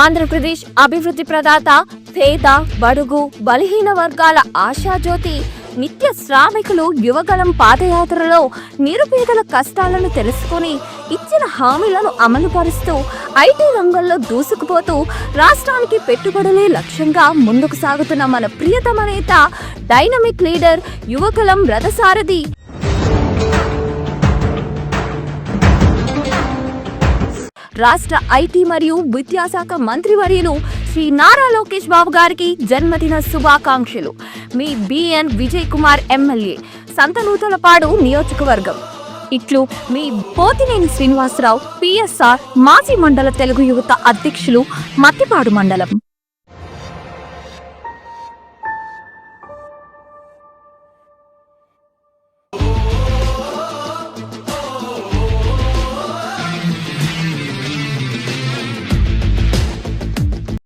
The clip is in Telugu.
ఆంధ్రప్రదేశ్ అభివృద్ధి ప్రదాత, పేద, బడుగు, బలహీన వర్గాల ఆశాజ్యోతి, నిత్య శ్రామికులు యువగలం పాదయాత్రలో నిరుపేదల కష్టాలను తెలుసుకొని ఇచ్చిన హామీలను అమలుపరుస్తూ ఐటీ రంగంలో దూసుకుపోతూ రాష్ట్రానికి పెట్టుబడులే లక్ష్యంగా ముందుకు సాగుతున్న మన ప్రియతమ నేత, డైనమిక్ లీడర్, యువగలం రథసారథి రాష్ట్ర ఐటీ మరియు విద్యాశాఖ మంత్రివర్యులు శ్రీ నారా లోకేష్ బాబు గారికి జన్మదిన శుభాకాంక్షలు. మీ బిఎన్ విజయ్ కుమార్ ఎమ్మెల్యే, సంతనూతలపాడు నియోజకవర్గం. ఇట్లు మీ పోతినేని శ్రీనివాసరావు, పిఎస్ఆర్ మాజీ మండల తెలుగు యువత అధ్యక్షులు, మత్తిపాడు మండలం.